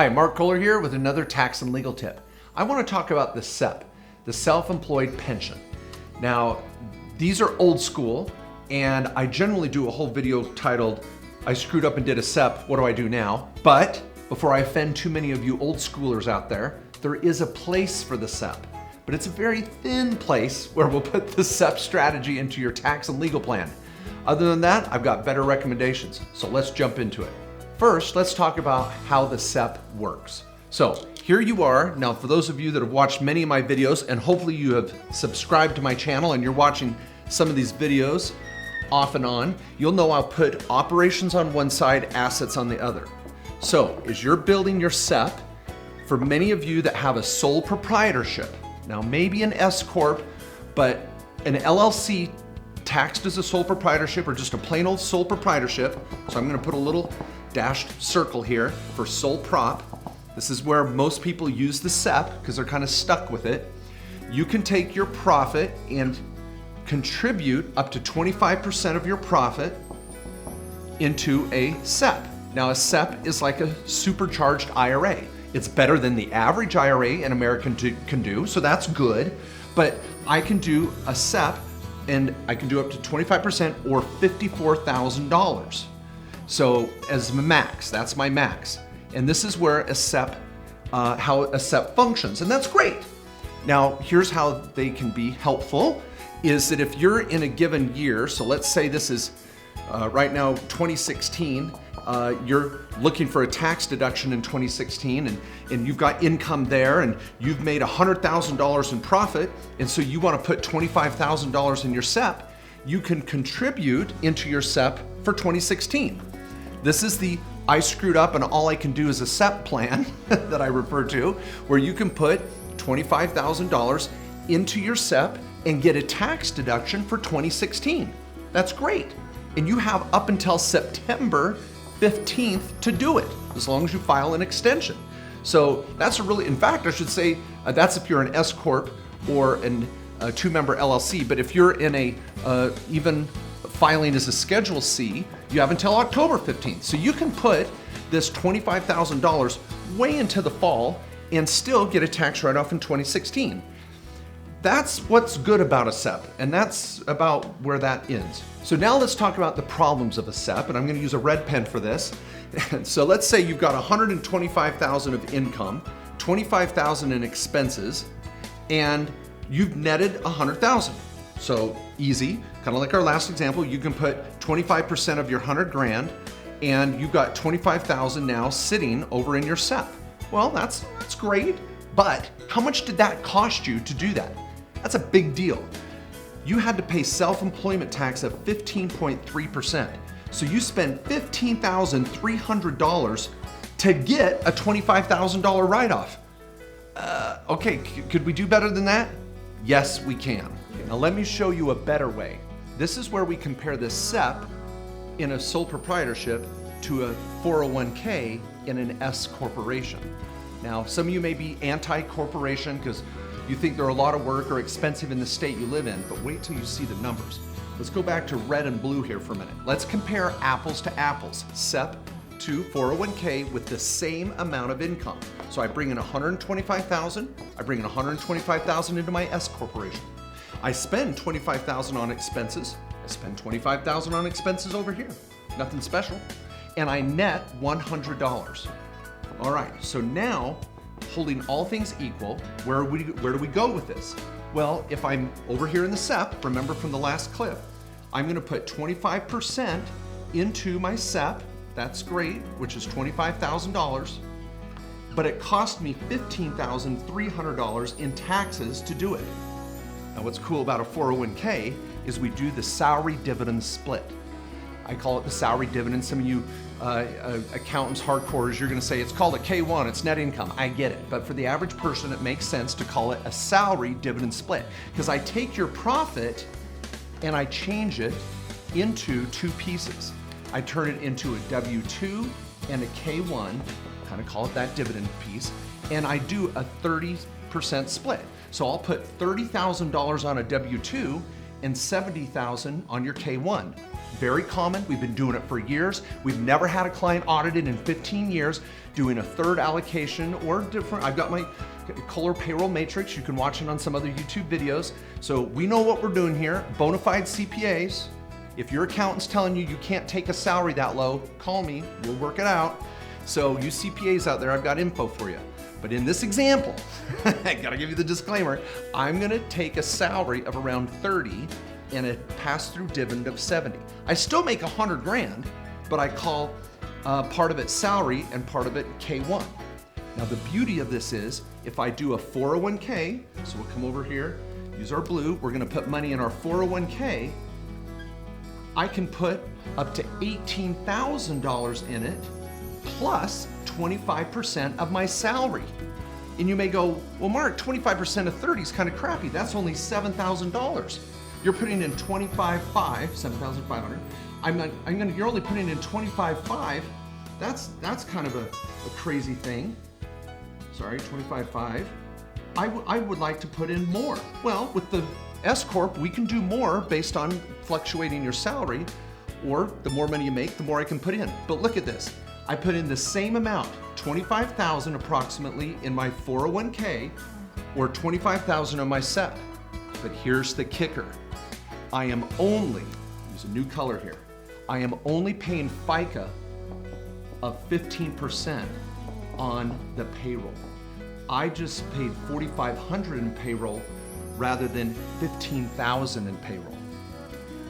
Hi, Mark Kohler here with another tax and legal tip. I want to talk about the SEP, the self-employed pension. Now, these are old school, and I generally do a whole video titled, I screwed up and did a SEP, what do I do now? But before I offend too many of you old schoolers out there is a place for the SEP, but it's a very thin place where we'll put the SEP strategy into your tax and legal plan. Other than that, I've got better recommendations, so let's jump into it. First, let's talk about how the SEP works. So here you are. Now, for those of you that have watched many of my videos, and hopefully you have subscribed to my channel and you're watching some of these videos off and on, you'll know I'll put operations on one side, assets on the other. So as you're building your SEP, for many of you that have a sole proprietorship, now maybe an S Corp, but an LLC taxed as a sole proprietorship or just a plain old sole proprietorship. So I'm gonna put a little dashed circle here for sole prop. This is where most people use the SEP because they're kind of stuck with it. You can take your profit and contribute up to 25% of your profit into a SEP. Now a SEP is like a supercharged IRA. It's better than the average IRA an American can do, so that's good. But I can do a SEP and I can do up to 25% or $54,000. So as my max, that's my max. And this is where a SEP, how a SEP functions, and that's great. Now, here's how they can be helpful, is that if you're in a given year, so let's say this is right now 2016, you're looking for a tax deduction in 2016 and you've got income there and you've made $100,000 in profit, and so you want to put $25,000 in your SEP, you can contribute into your SEP for 2016. This is the I screwed up and all I can do is a SEP plan that I refer to, where you can put $25,000 into your SEP and get a tax deduction for 2016. That's great. And you have up until September 15th to do it, as long as you file an extension. So that's a really, in fact, I should say, that's if you're an S Corp or a two-member LLC, but if you're in a even filing as a Schedule C, you have until October 15th. So you can put this $25,000 way into the fall and still get a tax write-off in 2016. That's what's good about a SEP, and that's about where that ends. So now let's talk about the problems of a SEP, and I'm gonna use a red pen for this. So let's say you've got $125,000 of income, $25,000 in expenses, and you've netted $100,000. So easy, kind of like our last example, you can put 25% of your 100 grand and you've got 25,000 now sitting over in your SEP. Well, that's great, but how much did that cost you to do that? That's a big deal. You had to pay self-employment tax of 15.3%. So you spent $15,300 to get a $25,000 write-off. Okay, could we do better than that? Yes, we can. Now let me show you a better way. This is where we compare the SEP in a sole proprietorship to a 401k in an S corporation. Now, some of you may be anti-corporation because you think they're a lot of work or expensive in the state you live in, but wait till you see the numbers. Let's go back to red and blue here for a minute. Let's compare apples to apples, SEP to 401k with the same amount of income. So I bring in $125,000, I bring in $125,000 into my S corporation. I spend $25,000 on expenses, I spend $25,000 on expenses over here, nothing special, and I net $100. All right, so now, holding all things equal, where do we go with this? Well, if I'm over here in the SEP, remember from the last clip, I'm gonna put 25% into my SEP, that's great, which is $25,000, but it cost me $15,300 in taxes to do it. Now what's cool about a 401k is we do the salary dividend split. I call it the salary dividend. Some of you accountants, hardcores, you're gonna say it's called a K1, it's net income. I get it, but for the average person, it makes sense to call it a salary dividend split because I take your profit and I change it into two pieces. I turn it into a W-2 and a K1, kind of call it that dividend piece, and I do a 30% split. So I'll put $30,000 on a W-2 and $70,000 on your K1. Very common, we've been doing it for years. We've never had a client audited in 15 years doing a third allocation or different. I've got my Kohler payroll matrix. You can watch it on some other YouTube videos. So we know what we're doing here. Bona fide CPAs. If your accountant's telling you you can't take a salary that low, call me, we'll work it out. So you CPAs out there, I've got info for you. But in this example, I gotta give you the disclaimer, I'm gonna take a salary of around 30 and a pass-through dividend of 70. I still make 100 grand, but I call part of it salary and part of it K1. Now the beauty of this is, if I do a 401k, so we'll come over here, use our blue, we're gonna put money in our 401k, I can put up to $18,000 in it, plus 25% of my salary. And you may go, well, Mark, 25% of 30 is kind of crappy. That's only $7,000. You're putting in 25.5, 7,500. You're only putting in 25.5. That's kind of a crazy thing. Sorry, 25.5. I would like to put in more. Well, with the S Corp, we can do more based on fluctuating your salary, or the more money you make, the more I can put in. But look at this. I put in the same amount, 25,000 approximately in my 401k, or 25,000 on my SEP. But here's the kicker. I am only, use a new color here, I am only paying FICA of 15% on the payroll. I just paid $4,500 in payroll rather than $15,000 in payroll.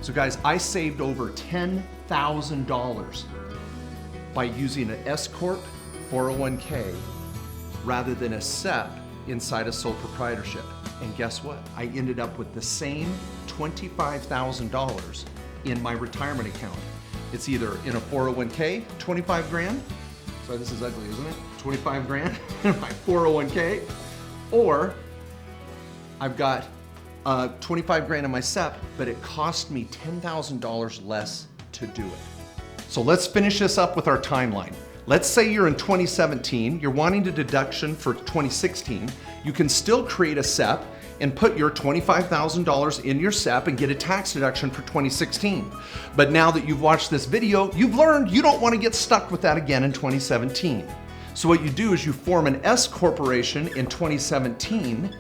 So guys, I saved over $10,000 by using an S Corp 401k rather than a SEP inside a sole proprietorship. And guess what? I ended up with the same $25,000 in my retirement account. It's either in a 401k, 25 grand. Sorry, this is ugly, isn't it? 25 grand in my 401k, or I've got 25 grand in my SEP, but it cost me $10,000 less to do it. So let's finish this up with our timeline. Let's say you're in 2017, you're wanting a deduction for 2016. You can still create a SEP and put your $25,000 in your SEP and get a tax deduction for 2016. But now that you've watched this video, you've learned you don't want to get stuck with that again in 2017. So what you do is you form an S corporation in 2017,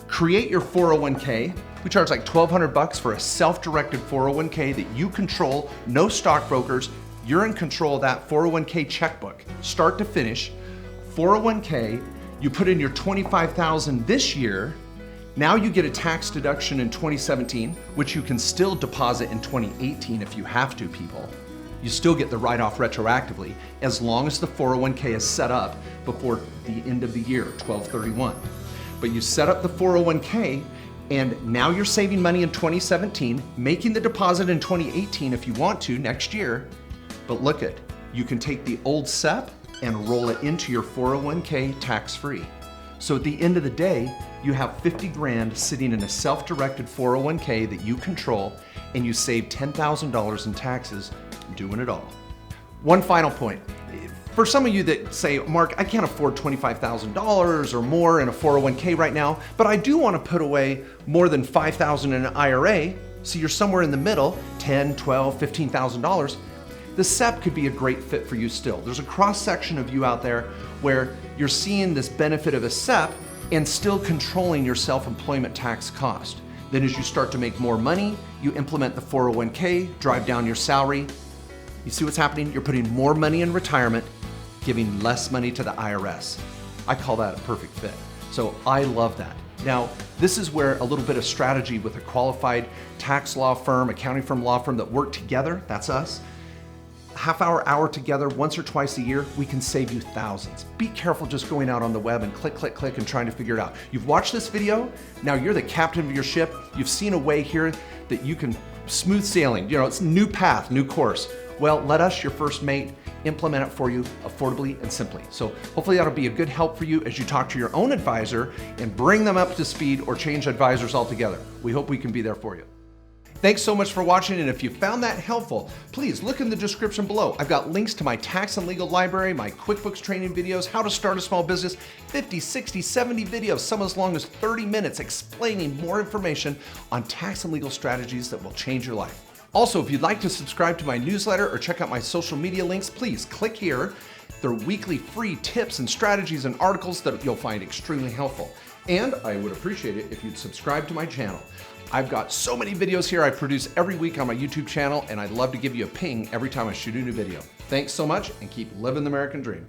create your 401k. We charge like $1,200 for a self-directed 401k that you control, no stockbrokers. You're in control of that 401k checkbook, start to finish. 401k, you put in your $25,000 this year. Now you get a tax deduction in 2017, which you can still deposit in 2018 if you have to, people. You still get the write-off retroactively as long as the 401k is set up before the end of the year, 12/31. But you set up the 401k and now you're saving money in 2017, making the deposit in 2018 if you want to next year. But look at, you can take the old SEP and roll it into your 401k tax-free. So at the end of the day, you have 50 grand sitting in a self-directed 401k that you control, and you save $10,000 in taxes doing it all. One final point. For some of you that say, Mark, I can't afford $25,000 or more in a 401k right now, but I do want to put away more than $5,000 in an IRA, so you're somewhere in the middle, $10,000, $12,000, $15,000, the SEP could be a great fit for you still. There's a cross-section of you out there where you're seeing this benefit of a SEP and still controlling your self-employment tax cost. Then as you start to make more money, you implement the 401k, drive down your salary. You see what's happening? You're putting more money in retirement, giving less money to the IRS. I call that a perfect fit. So I love that. Now, this is where a little bit of strategy with a qualified tax law firm, accounting firm, law firm that work together, that's us, half-hour together once or twice a year, we can save you thousands. Be careful just going out on the web and click and trying to figure it out. You've watched this video, now you're the captain of your ship. You've seen a way here that you can smooth sailing. You know, it's new path, new course. Well, let us, your first mate, implement it for you affordably and simply. So hopefully that'll be a good help for you as you talk to your own advisor and bring them up to speed or change advisors altogether. We hope we can be there for you. Thanks so much for watching, and if you found that helpful, please look in the description below. I've got links to my tax and legal library, my QuickBooks training videos, how to start a small business, 50, 60, 70 videos, some as long as 30 minutes explaining more information on tax and legal strategies that will change your life. Also, if you'd like to subscribe to my newsletter or check out my social media links, please click here. They're weekly free tips and strategies and articles that you'll find extremely helpful. And I would appreciate it if you'd subscribe to my channel. I've got so many videos here I produce every week on my YouTube channel, and I'd love to give you a ping every time I shoot a new video. Thanks so much, and keep living the American dream.